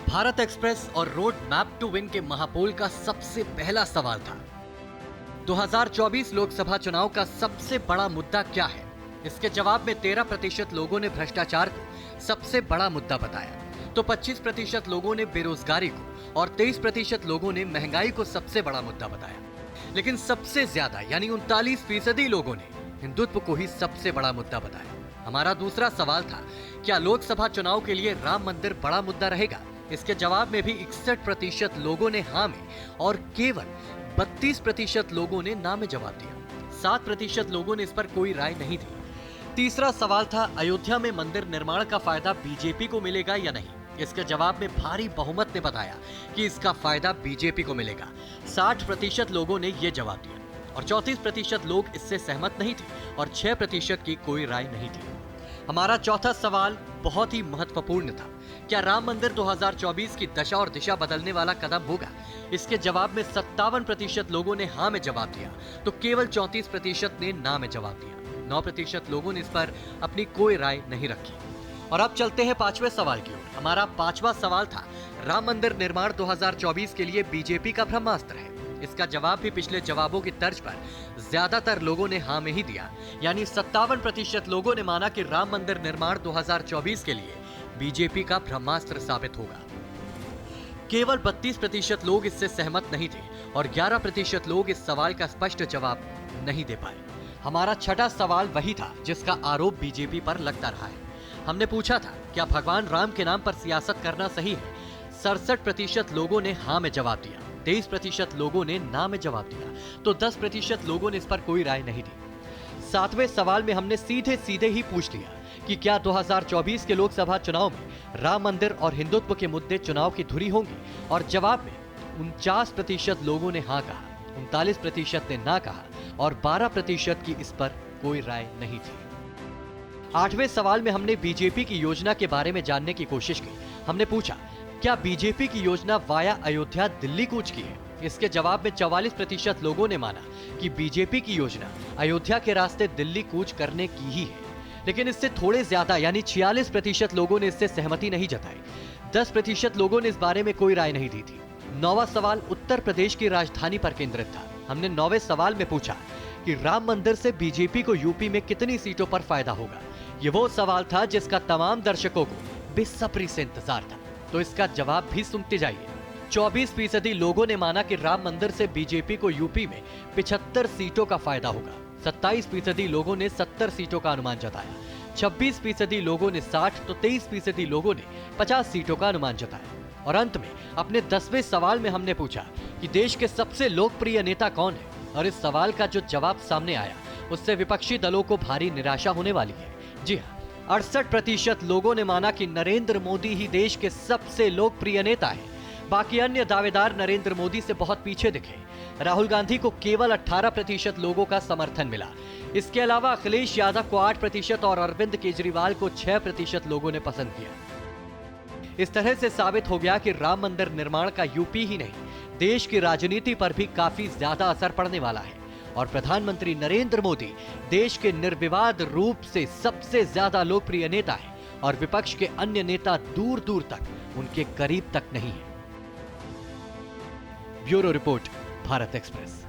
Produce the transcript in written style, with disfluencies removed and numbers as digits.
Bharat express और road map to win के महापोल का सबसे पहला सवाल था, 2024 लोकसभा चुनाव का सबसे बड़ा मुद्दा क्या है? इसके जवाब में 13% लोगों ने भ्रष्टाचार को सबसे बड़ा मुद्दा बताया, तो 25% लोगों ने बेरोजगारी को और 23% लोगों ने महंगाई को सबसे बड़ा मुद्दा बताया। लेकिन सबसे ज्यादा यानी 39% लोगों ने हिंदुत्व को ही सबसे बड़ा मुद्दा बताया। हमारा दूसरा सवाल था, क्या लोकसभा चुनाव के लिए राम मंदिर बड़ा मुद्दा रहेगा? इसके जवाब में भी 61% लोगों ने हाँ में और केवल 32% लोगों ने ना में जवाब दिया। 7% लोगों ने इस पर कोई राय नहीं दी। तीसरा सवाल था, अयोध्या में मंदिर निर्माण का फायदा बीजेपी को मिलेगा या नहीं? इसके जवाब में भारी बहुमत ने बताया कि इसका फायदा बीजेपी को मिलेगा। 60% लोगों ने यह जवाब दिया और 34% लोग इससे सहमत नहीं थे और 6% की कोई राय नहीं थी। हमारा चौथा सवाल बहुत ही महत्वपूर्ण था, क्या राम मंदिर 2024 की दशा और दिशा बदलने वाला कदम होगा? इसके जवाब में 57% लोगों ने हाँ में जवाब दिया, तो केवल 34% ने ना में जवाब दिया। 9% लोगों ने इस पर अपनी कोई राय नहीं रखी। और अब चलते हैं पांचवें सवाल की ओर। हमारा पांचवा सवाल था, राम मंदिर निर्माण 2024 के लिए बीजेपी का ब्रह्मास्त्र है। इसका जवाब भी पिछले जवाबों की तर्ज पर ज्यादातर लोगों ने हाँ में ही दिया, यानी 57% लोगों ने माना कि राम मंदिर निर्माण 2024 के लिए बीजेपी का ब्रह्मास्त्र साबित होगा। केवल 32% लोग इससे सहमत नहीं थे और 11% लोग इस सवाल का स्पष्ट जवाब नहीं दे पाए। हमारा छठा सवाल वही था जिसका आरोप बीजेपी पर लगता रहा है। हमने पूछा था, क्या भगवान राम के नाम पर सियासत करना सही है? 67% लोगों ने हाँ में जवाब दिया, 23% लोगों ने ना में जवाब दिया, तो 10% लोगों ने इस पर कोई राय नहीं दी। सातवें सवाल में हमने सीधे सीधे ही पूछ लिया कि क्या 2024 के लोकसभा चुनाव में राम मंदिर और हिंदुत्व के मुद्दे चुनाव की धुरी होंगे, और जवाब में 49% लोगों ने हाँ कहा, 39% ने ना कहा और 12% की इस पर कोई राय नहीं थी। आठवें सवाल में हमने बीजेपी की योजना के बारे में जानने की कोशिश की। हमने पूछा, क्या बीजेपी की योजना वाया अयोध्या दिल्ली कूच की है? इसके जवाब में 44% लोगों ने माना कि बीजेपी की योजना अयोध्या के रास्ते दिल्ली कूच करने की ही है, लेकिन इससे थोड़े ज्यादा यानी 46% लोगों ने इससे सहमति नहीं जताई। 10% लोगों ने इस बारे में कोई राय नहीं दी थी। 9वां सवाल उत्तर प्रदेश की राजधानी पर केंद्रित था। हमने 9वें सवाल में पूछा कि राम मंदिर से बीजेपी को यूपी में कितनी सीटों पर फायदा होगा। ये वो सवाल था जिसका तमाम दर्शकों को बेसब्री से इंतजार था, तो इसका जवाब भी सुनते जाइए। 24% लोगों ने माना कि राम मंदिर से बीजेपी को यूपी में 75 सीटों का फायदा होगा। 27% लोगों ने 70 सीटों का अनुमान जताया। 26% लोगों ने 60, तो 23% लोगों ने 50 सीटों का अनुमान जताया। और अंत में अपने 10वें सवाल में हमने पूछा कि देश के सबसे लोकप्रिय नेता कौन है, और इस सवाल का जो जवाब सामने आया उससे विपक्षी दलों को भारी निराशा होने वाली है। जी हाँ, 68% लोगों ने माना कि नरेंद्र मोदी ही देश के सबसे लोकप्रिय नेता हैं। बाकी अन्य दावेदार नरेंद्र मोदी से बहुत पीछे दिखे। राहुल गांधी को केवल 18% लोगों का समर्थन मिला। इसके अलावा अखिलेश यादव को 8% और अरविंद केजरीवाल को 6% लोगों ने पसंद किया। इस तरह से साबित हो गया कि राम मंदिर निर्माण का यूपी ही नहीं, देश की राजनीति पर भी काफी ज्यादा असर पड़ने वाला है और प्रधानमंत्री नरेंद्र मोदी देश के निर्विवाद रूप से सबसे ज्यादा लोकप्रिय नेता है और विपक्ष के अन्य नेता दूर दूर तक उनके करीब तक नहीं है। Bureau report, Bharat express.